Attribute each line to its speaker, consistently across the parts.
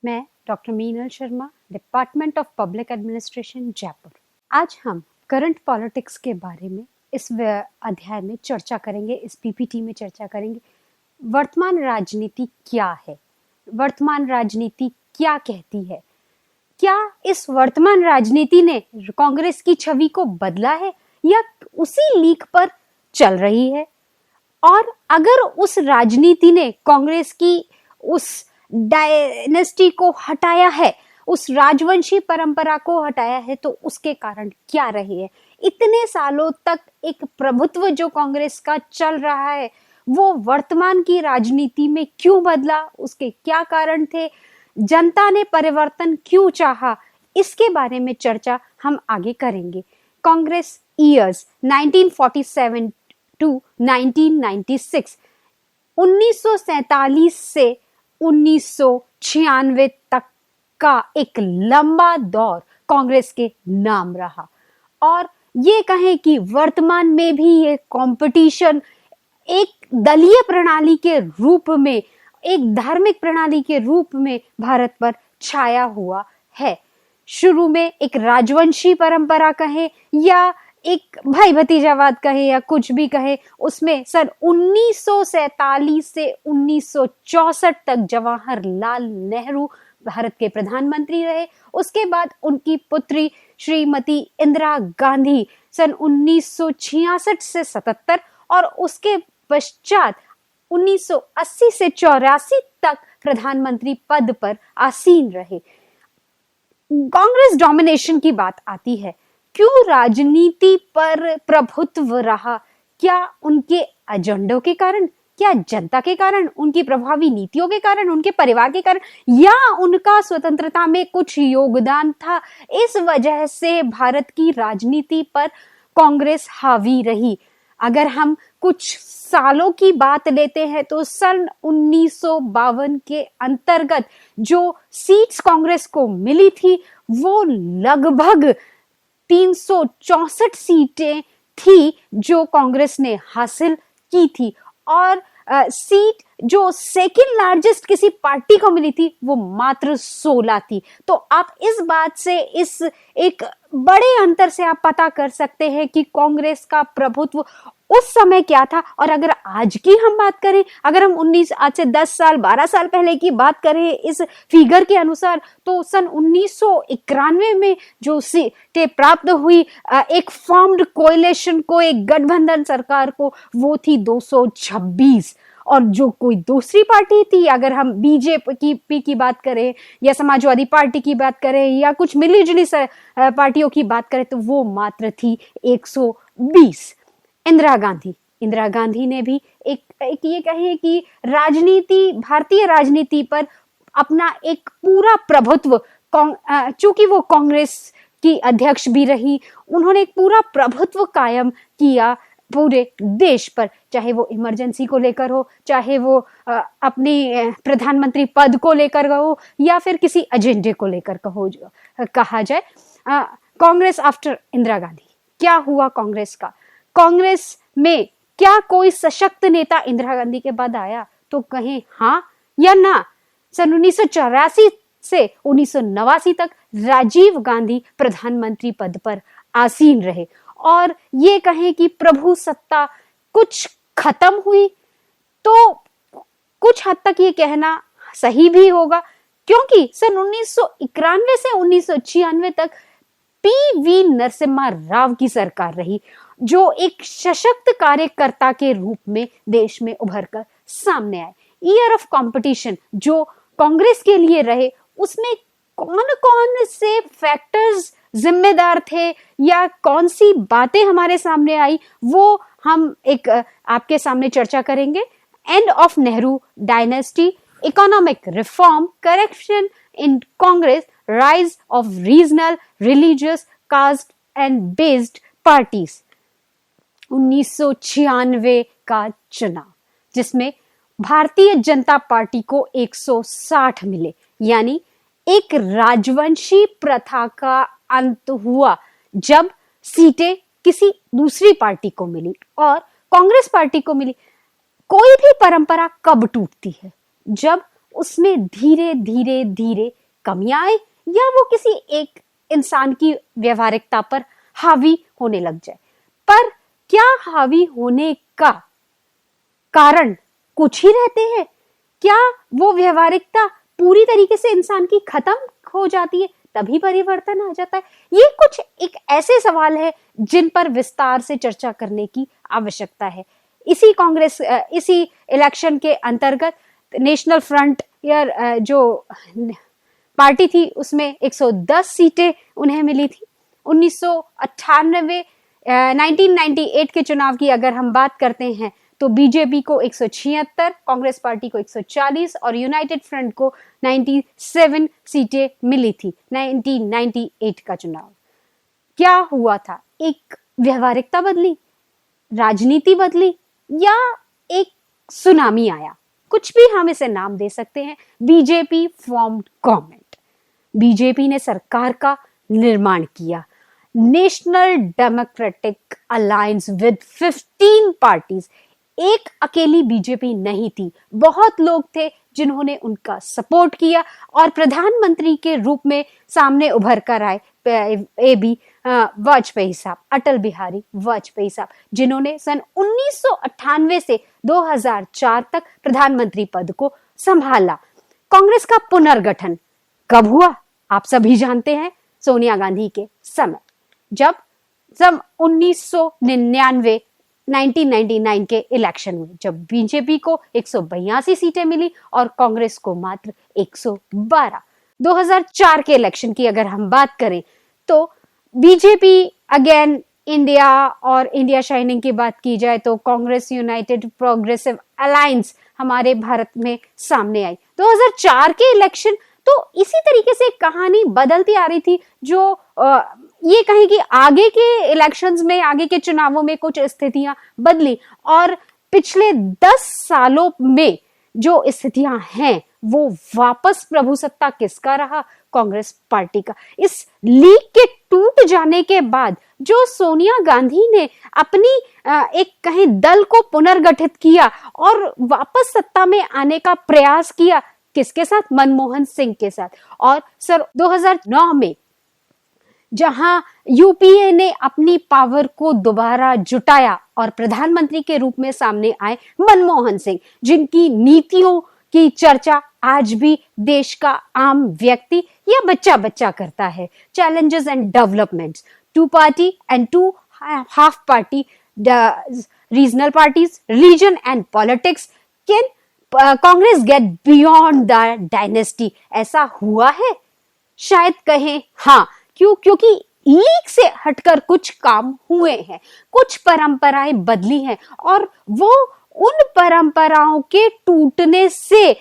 Speaker 1: मैं doctor Meenal Sharma, department of public administration, Jaipur. आज हम करंट पॉलिटिक्स के बारे में इस अध्याय में चर्चा करेंगे, इस पीपीटी में चर्चा करेंगे। वर्तमान राजनीति क्या है, वर्तमान राजनीति क्या कहती है, क्या इस वर्तमान राजनीति ने कांग्रेस की छवि को बदला है या उसी लीक पर चल रही है, और अगर उस राजनीति ने कांग्रेस की उस डायनेस्टी को हटाया है, उस राजवंशी परंपरा को हटाया है, तो उसके कारण क्या रहे हैं। इतने सालों तक एक प्रभुत्व जो कांग्रेस का चल रहा है वो वर्तमान की राजनीति में क्यों बदला, उसके क्या कारण थे, जनता ने परिवर्तन क्यों चाहा, इसके बारे में चर्चा हम आगे करेंगे। कांग्रेस ईयर्स 1947 टू 1996, 1947 से 1996 तक का एक लंबा दौर कांग्रेस के नाम रहा, और ये कहें कि वर्तमान में भी ये कंपटीशन एक दलीय प्रणाली के रूप में, एक धार्मिक प्रणाली के रूप में भारत पर छाया हुआ है। शुरू में एक राजवंशी परंपरा कहे या एक भाई भतीजावाद कहे या कुछ भी कहे, उसमें सन 1947 से 1964 तक जवाहरलाल नेहरू भारत के प्रधानमंत्री रहे। उसके बाद उनकी पुत्री श्रीमती इंदिरा गांधी सन 1966 से 77, और उसके पश्चात 1980 से 84 तक प्रधानमंत्री पद पर आसीन रहे। कांग्रेस डोमिनेशन की बात आती है, क्यों राजनीति पर प्रभुत्व रहा? क्या उनके एजेंडों के कारण, क्या जनता के कारण, उनकी प्रभावी नीतियों के कारण, उनके परिवार के कारण, या उनका स्वतंत्रता में कुछ योगदान था? इस वजह से भारत की राजनीति पर कांग्रेस हावी रही। अगर हम कुछ सालों की बात लेते हैं तो सन 1952 के अंतर्गत जो सीट्स कांग्रेस को मिली थी वो लगभग 364 सीटें थी जो कांग्रेस ने हासिल की थी, और सीट जो सेकंड लार्जेस्ट किसी पार्टी को मिली थी वो मात्र 16 थी। तो आप इस बात से, इस एक बड़े अंतर से आप पता कर सकते हैं कि कांग्रेस का प्रभुत्व उस समय क्या था। और अगर आज की हम बात करें, अगर हम आज से 10 साल 12 साल पहले की बात करें इस फिगर के अनुसार, तो सन 1991 में जो सीटें प्राप्त हुई एक फॉर्म्ड कोएलिशन को, एक गठबंधन सरकार को, वो थी 226। और जो कोई दूसरी पार्टी थी, अगर हम बीजेपी की बात करें या समाजवादी पार्टी की बात करें या कुछ मिलीजुली पार्टियों की बात करें, तो वो मात्र थी 120। इंदिरा गांधी ने भी एक ये कहे कि राजनीति, भारतीय राजनीति पर अपना एक पूरा प्रभुत्व, चूंकि वो कांग्रेस की अध्यक्ष भी रही, उन्होंने एक पूरा प्रभुत्व कायम किया पूरे देश पर, चाहे वो इमरजेंसी को लेकर हो, चाहे वो अपनी प्रधानमंत्री पद को लेकर हो, या फिर किसी एजेंडे को लेकर कहा जाए। कांग्रेस आफ्टर इंदिरा गांधी, क्या हुआ कांग्रेस का? कांग्रेस में क्या कोई सशक्त नेता इंदिरा गांधी के बाद आया? तो कहें हाँ या ना। सन 1984 से 1989 तक राजीव गांधी प्रधानमंत्री पद पर आसीन रहे, और ये कहें कि प्रभु सत्ता कुछ खत्म हुई, तो कुछ हद तक ये कहना सही भी होगा, क्योंकि सन 1991 से 1996 तक पीवी नरसिम्हा राव की सरकार रही, जो एक सशक्त कार्यकर्ता के रूप में देश में उभर कर सामने आए। ईयर ऑफ कंपटीशन जो कांग्रेस के लिए रहे, उसमें कौन कौन से फैक्टर्स जिम्मेदार थे या कौन सी बातें हमारे सामने आई, वो हम एक आपके सामने चर्चा करेंगे। End of Nehru dynasty, economic reform, correction in Congress, rise of regional, religious, caste and based parties. 1996 का चुनाव, जिसमें भारतीय जनता पार्टी को 160 मिले, यानी एक राजवंशी प्रथा का अंत हुआ जब सीटें किसी दूसरी पार्टी को मिली और कांग्रेस पार्टी को मिली। कोई भी परंपरा कब टूटती है? जब उसमें धीरे धीरे धीरे कमियां आई, या वो किसी एक इंसान की व्यवहारिकता पर हावी होने लग जाए। पर क्या हावी होने का कारण कुछ ही रहते हैं? क्या वो व्यवहारिकता पूरी तरीके से इंसान की खत्म हो जाती है तभी परिवर्तन आ जाता है? ये कुछ एक ऐसे सवाल है जिन पर विस्तार से चर्चा करने की आवश्यकता है। इसी इलेक्शन के अंतर्गत नेशनल फ्रंट या जो पार्टी थी उसमें 110 सीटें उन्हें मिली थी। 1998 के चुनाव की अगर हम बात करते हैं तो बीजेपी को 176, कांग्रेस पार्टी को 140 और यूनाइटेड फ्रंट को 97 सीटें मिली थी 1998 का चुनाव। क्या हुआ था? एक व्यवहारिकता बदली, राजनीति बदली, या एक सुनामी आया? कुछ भी हम इसे नाम दे सकते हैं। बीजेपी फॉर्म्ड गवर्नमेंट, बीजेपी ने सरकार का निर्माण किया। National democratic alliance with 15 parties, एक अकेली बीजेपी नहीं थी, बहुत लोग थे जिन्होंने उनका सपोर्ट किया और प्रधानमंत्री के रूप में सामने उभर कर आए AB वाजपेयी साहब, अटल बिहारी वाजपेयी साहब, जिन्होंने सन 1998 से 2004 तक प्रधानमंत्री पद को संभाला। कांग्रेस का पुनर्गठन कब हुआ? आप सभी जानते हैं, सोनिया गांधी के समय, जब 1999 के इलेक्शन हुए, जब बीजेपी को 182 सीटें मिली और कांग्रेस को मात्र 112। 2004 के इलेक्शन की अगर हम बात करें तो बीजेपी अगेन इंडिया, और इंडिया शाइनिंग की बात की जाए तो कांग्रेस यूनाइटेड प्रोग्रेसिव अलायंस हमारे भारत में सामने आई। 2004 के इलेक्शन तो इसी तरीके से कहानी बदलती आ रही थी, जो ये कहें कि आगे के इलेक्शंस में, आगे के चुनावों में कुछ स्थितियां बदली, और पिछले 10 सालों में जो स्थितियां हैं वो वापस प्रभुसत्ता किसका रहा? कांग्रेस पार्टी का। इस लीग के टूट जाने के बाद जो सोनिया गांधी ने अपनी एक कहें दल को पुनर्गठित किया और वापस सत्ता में आने का प्रयास किया, किसके साथ? मनमोहन सिंह के साथ। और सर 2009 में जहां यूपीए ने अपनी पावर को दोबारा जुटाया और प्रधानमंत्री के रूप में सामने आए मनमोहन सिंह, जिनकी नीतियों की चर्चा आज भी देश का आम व्यक्ति या बच्चा बच्चा करता है। Challenges and developments, 2 party and 2 half party regional parties, religion and politics, can Congress get beyond the dynasty? ऐसा हुआ है? शायद कहें हाँ। क्यों? क्योंकि लीग से हटकर कुछ काम हुए हैं, कुछ परंपराएं बदली हैं, और वो उन परंपराओं के टूटने से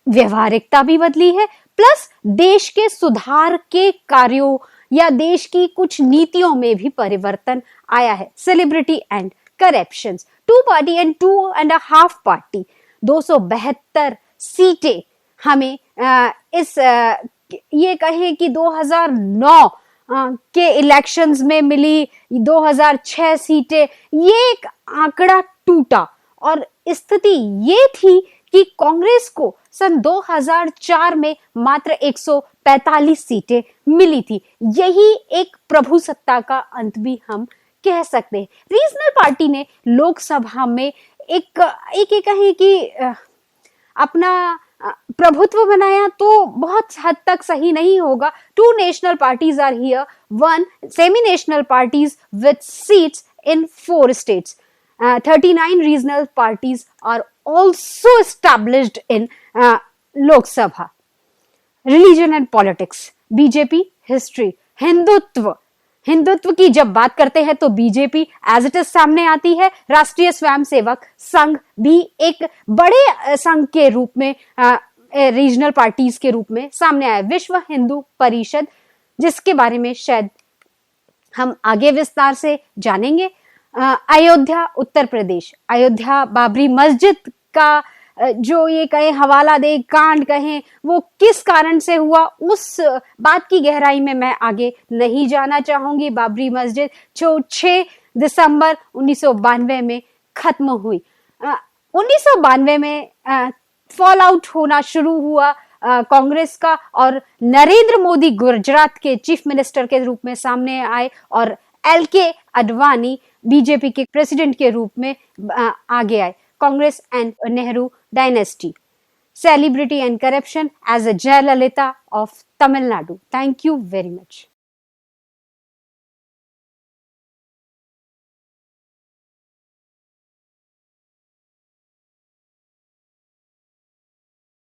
Speaker 1: व्यवहारिकता भी बदली है, प्लस देश के सुधार के कार्यों या देश की कुछ नीतियों में भी परिवर्तन आया है। Celebrity and corruption, 2 party and 2.5 party, 272 सीटें हमें ये कहें कि 2009 के इलेक्शंस में मिली, 2006 सीटें, ये एक आंकड़ा टूटा और स्थिति ये थी कि कांग्रेस को सन 2004 में मात्र 145 सीटें मिली थी। यही एक प्रभुसत्ता का अंत भी हम कह सकते हैं। रीजनल पार्टी ने लोकसभा में एक कहें कि अपना प्रभुत्व बनाया, तो बहुत हद तक सही नहीं होगा। 2 national parties are here, 1 semi national parties with seats in 4 states. 39 regional parties are also established in Lok Sabha. Religion and politics, BJP history, Hindutva की जब बात करते हैं तो बीजेपी एज इट इज सामने आती है। राष्ट्रीय स्वयंसेवक संघ भी एक बड़े संघ के रूप में, रीजनल पार्टीज के रूप में सामने आया। विश्व हिंदू परिषद, जिसके बारे में शायद हम आगे विस्तार से जानेंगे। अयोध्या उत्तर प्रदेश, अयोध्या बाबरी मस्जिद का जो ये कहें हवाला दे कांड कहें, वो किस कारण से हुआ, उस बात की गहराई में मैं आगे नहीं जाना चाहूंगी। बाबरी मस्जिद 6 दिसंबर 1992 में खत्म हुई। 1992 में फॉल आउट होना शुरू हुआ कांग्रेस का, और नरेंद्र मोदी गुजरात के चीफ मिनिस्टर के रूप में सामने आए और LK अडवाणी बीजेपी के प्रेसिडेंट के रूप में आगे आए. Congress and Nehru dynasty, celebrity and corruption as a Jayalalitha of Tamil Nadu. Thank you very much.